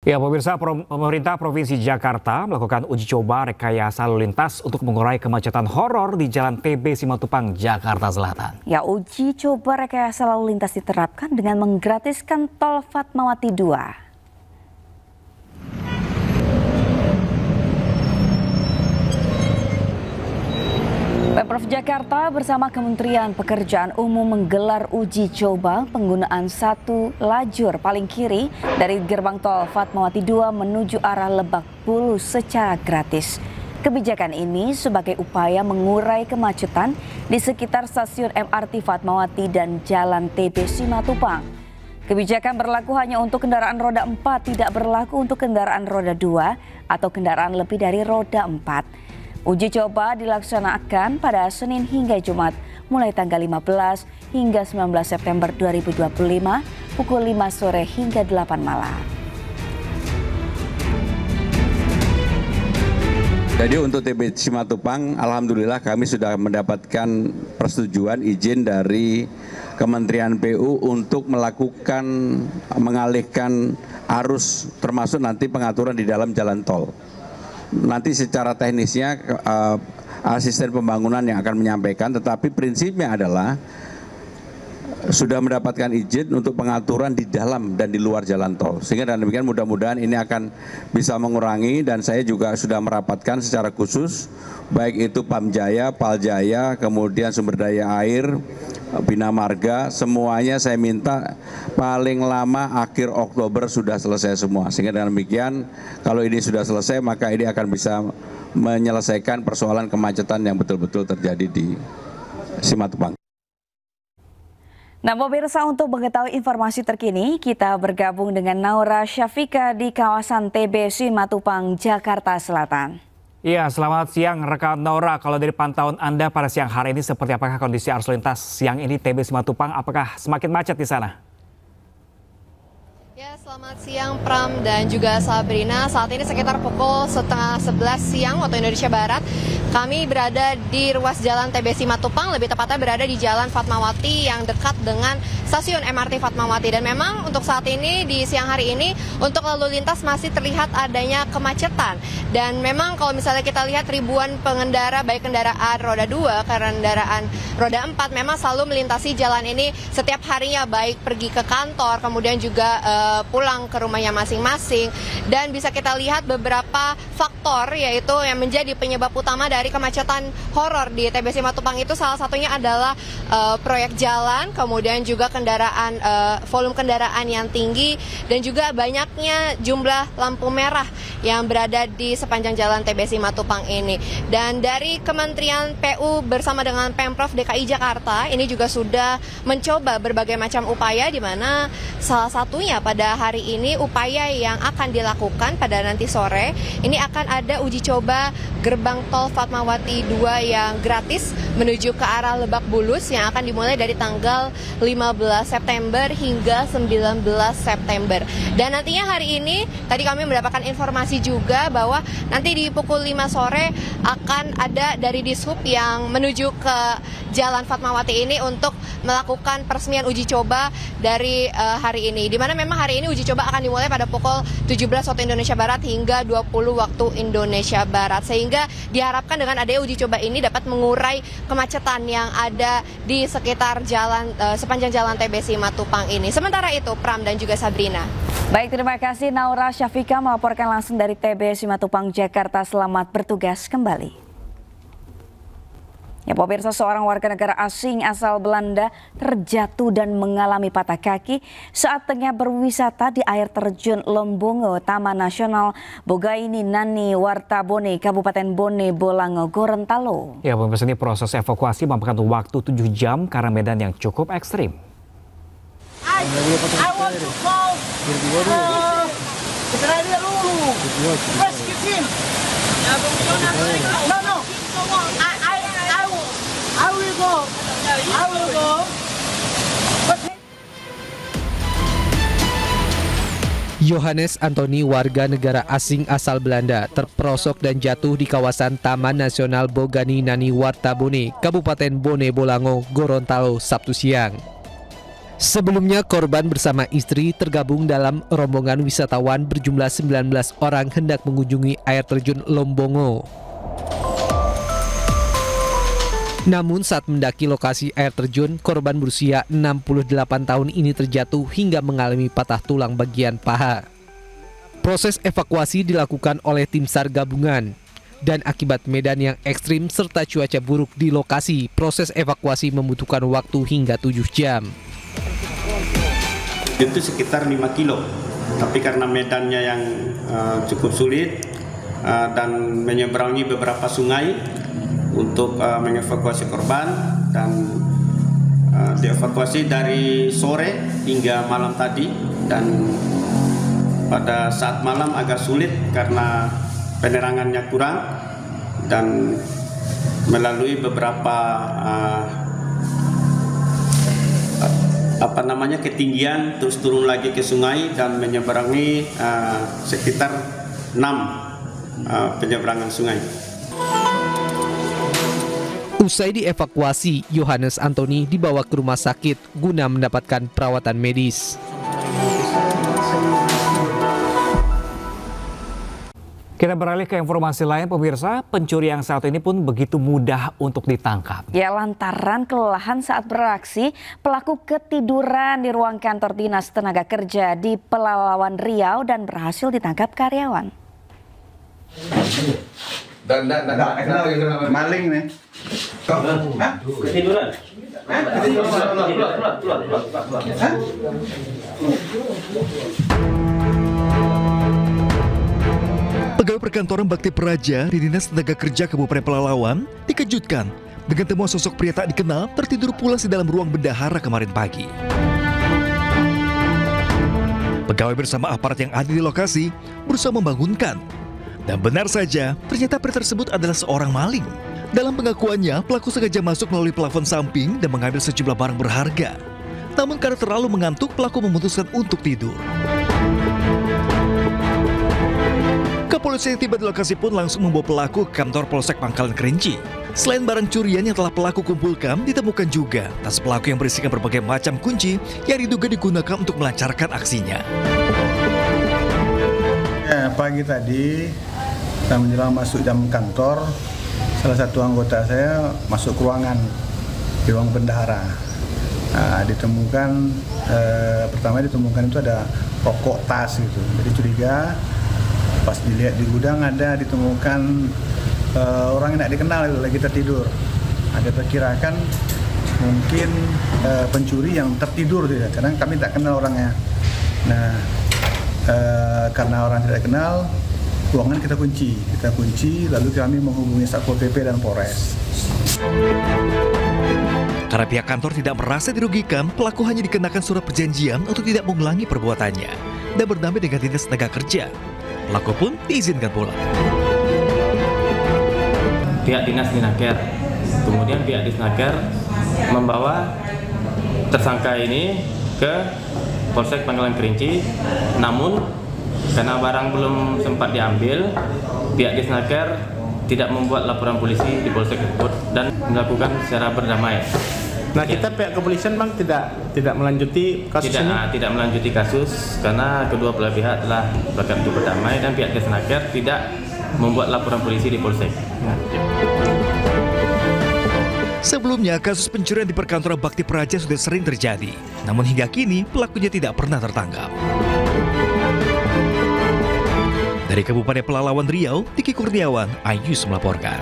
Ya, pemirsa, pemerintah Provinsi Jakarta melakukan uji coba rekayasa lalu lintas untuk mengurai kemacetan horor di Jalan TB Simatupang, Jakarta Selatan. Ya, uji coba rekayasa lalu lintas diterapkan dengan menggratiskan tol Fatmawati 2. Pemprov Jakarta bersama Kementerian Pekerjaan Umum menggelar uji coba penggunaan satu lajur paling kiri dari gerbang tol Fatmawati 2 menuju arah Lebak Bulus secara gratis. Kebijakan ini sebagai upaya mengurai kemacetan di sekitar stasiun MRT Fatmawati dan Jalan TB Simatupang. Kebijakan berlaku hanya untuk kendaraan roda 4, tidak berlaku untuk kendaraan roda 2 atau kendaraan lebih dari roda 4. Uji coba dilaksanakan pada Senin hingga Jumat, mulai tanggal 15 hingga 19 September 2025, pukul 5 sore hingga 8 malam. Jadi untuk TB Simatupang, alhamdulillah kami sudah mendapatkan persetujuan izin dari Kementerian PU untuk melakukan mengalihkan arus termasuk nanti pengaturan di dalam jalan tol. Nanti secara teknisnya asisten pembangunan yang akan menyampaikan, tetapi prinsipnya adalah sudah mendapatkan izin untuk pengaturan di dalam dan di luar jalan tol. Sehingga dengan demikian mudah-mudahan ini akan bisa mengurangi, dan saya juga sudah merapatkan secara khusus baik itu Pamjaya, Paljaya, kemudian sumber daya air, Bina Marga, semuanya saya minta paling lama akhir Oktober sudah selesai semua. Sehingga dengan demikian kalau ini sudah selesai maka ini akan bisa menyelesaikan persoalan kemacetan yang betul-betul terjadi di Simatupang. Nah, pemirsa, untuk mengetahui informasi terkini, kita bergabung dengan Naura Syafika di kawasan TB Simatupang, Jakarta Selatan. Iya, selamat siang rekan Naura. Kalau dari pantauan Anda pada siang hari ini, seperti apakah kondisi arus lintas siang ini TB Simatupang? Apakah semakin macet di sana? Ya, selamat siang Pram dan juga Sabrina. Saat ini sekitar pukul setengah 11 siang waktu Indonesia Barat. Kami berada di ruas jalan TB Simatupang, lebih tepatnya berada di Jalan Fatmawati yang dekat dengan stasiun MRT Fatmawati. Dan memang untuk saat ini, di siang hari ini, untuk lalu lintas masih terlihat adanya kemacetan. Dan memang kalau misalnya kita lihat ribuan pengendara, baik kendaraan roda 2, kendaraan roda 4, memang selalu melintasi jalan ini setiap harinya, baik pergi ke kantor, kemudian juga pulang ke rumahnya masing-masing. Dan bisa kita lihat beberapa faktor yaitu yang menjadi penyebab utama dari kemacetan horor di TB Simatupang itu, salah satunya adalah proyek jalan, kemudian juga kendaraan, volume kendaraan yang tinggi, dan juga banyaknya jumlah lampu merah yang berada di sepanjang jalan TB Simatupang ini. Dan dari Kementerian PU bersama dengan Pemprov DKI Jakarta ini juga sudah mencoba berbagai macam upaya, di mana salah satunya pada hari ini upaya yang akan dilakukan pada nanti sore ini akan ada uji coba gerbang tol Fatmawati 2 yang gratis menuju ke arah Lebak Bulus yang akan dimulai dari tanggal 15 September hingga 19 September. Dan nantinya hari ini tadi kami mendapatkan informasi juga bahwa nanti di pukul 5 sore akan ada dari Dishub yang menuju ke Jalan Fatmawati ini untuk melakukan peresmian uji coba dari hari ini. Di mana memang hari ini uji coba akan dimulai pada pukul 17 waktu Indonesia Barat hingga 20 waktu Indonesia Barat. Sehingga diharapkan dengan adanya uji coba ini dapat mengurai kemacetan yang ada di sekitar jalan sepanjang jalan TB Simatupang ini. Sementara itu, Pram dan juga Sabrina. Baik, terima kasih Naura Syafika melaporkan langsung dari TB Simatupang, Jakarta. Selamat bertugas kembali. Ya, pemirsa, seorang warga negara asing asal Belanda terjatuh dan mengalami patah kaki saat tengah berwisata di air terjun Lombongo, Taman Nasional Bogaini Nani Wartabone, Kabupaten Bone Bolango, Gorontalo. Ya, pemirsa, ini proses evakuasi memakan waktu 7 jam karena medan yang cukup ekstrim. I want to call Israel dulu. Rescue team. No. I will go. Johannes Anthony, warga negara asing asal Belanda, terperosok dan jatuh di kawasan Taman Nasional Bogani Nani Wartabone, Kabupaten Bone Bolango, Gorontalo, Sabtu siang. Sebelumnya korban bersama istri tergabung dalam rombongan wisatawan berjumlah 19 orang hendak mengunjungi air terjun Lombongo. Namun saat mendaki lokasi air terjun, korban berusia 68 tahun ini terjatuh hingga mengalami patah tulang bagian paha. Proses evakuasi dilakukan oleh tim SAR gabungan. Dan akibat medan yang ekstrim serta cuaca buruk di lokasi, proses evakuasi membutuhkan waktu hingga 7 jam. Itu sekitar 5 kilo, tapi karena medannya yang cukup sulit dan menyeberangi beberapa sungai untuk mengevakuasi korban, dan dievakuasi dari sore hingga malam tadi, dan pada saat malam agak sulit karena penerangannya kurang dan melalui beberapa ketinggian, terus turun lagi ke sungai dan menyeberangi sekitar 6 penyeberangan sungai. Usai dievakuasi, Yohanes Antoni dibawa ke rumah sakit guna mendapatkan perawatan medis. Kita beralih ke informasi lain, pemirsa. Pencuri yang satu ini pun begitu mudah untuk ditangkap. Ya, lantaran kelelahan saat beraksi, pelaku ketiduran di ruang kantor Dinas Tenaga Kerja di Pelalawan, Riau dan berhasil ditangkap karyawan. Maling nih. Ketiduran. Pegawai perkantoran Bakti Praja di Dinas Tenaga Kerja Kabupaten Pelalawan dikejutkan dengan temuan sosok pria tak dikenal tertidur pulas di dalam ruang bendahara kemarin pagi. Pegawai bersama aparat yang ada di lokasi berusaha membangunkan. Dan benar saja, ternyata pria tersebut adalah seorang maling. Dalam pengakuannya, pelaku sengaja masuk melalui plafon samping dan mengambil sejumlah barang berharga. Namun karena terlalu mengantuk, pelaku memutuskan untuk tidur. Kepolisian yang tiba di lokasi pun langsung membawa pelaku ke kantor Polsek Pangkalan Kerinci. Selain barang curian yang telah pelaku kumpulkan, ditemukan juga tas pelaku yang berisikan berbagai macam kunci yang diduga digunakan untuk melancarkan aksinya. Ya, pagi tadi, kita menjelang masuk jam kantor, salah satu anggota saya masuk ke ruangan, di ruang bendahara. Nah, pertama ditemukan itu ada rokok, tas gitu. Jadi curiga. Pas dilihat di gudang ditemukan orang yang tidak dikenal itu lagi tertidur. Ada perkirakan mungkin pencuri yang tertidur gitu, karena kami tak kenal orangnya. Nah, karena orang tidak kenal, ruangan kita kunci, lalu kami menghubungi Satpol PP dan Polres. Karena pihak kantor tidak merasa dirugikan, pelaku hanya dikenakan surat perjanjian untuk tidak mengulangi perbuatannya dan berdamai dengan Dinas Tenaga Kerja. Pelaku pun diizinkan pulang. Pihak Dinas Dinaker, kemudian pihak Disnaker membawa tersangka ini ke Polsek Pangkalan Kerinci. Namun karena barang belum sempat diambil, pihak Disnaker tidak membuat laporan polisi di Polsek tersebut dan melakukan secara berdamai. Nah, kita pihak kepolisian Bang tidak melanjuti kasus ini? Tidak melanjuti kasus karena kedua belah pihak telah berkata berdamai dan pihak Disnaker tidak membuat laporan polisi di Polsek. Sebelumnya, kasus pencurian di perkantoran Bakti Praja sudah sering terjadi. Namun hingga kini, pelakunya tidak pernah tertangkap. Dari Kabupaten Pelalawan Riau, Diki Kurniawan, Ayus melaporkan.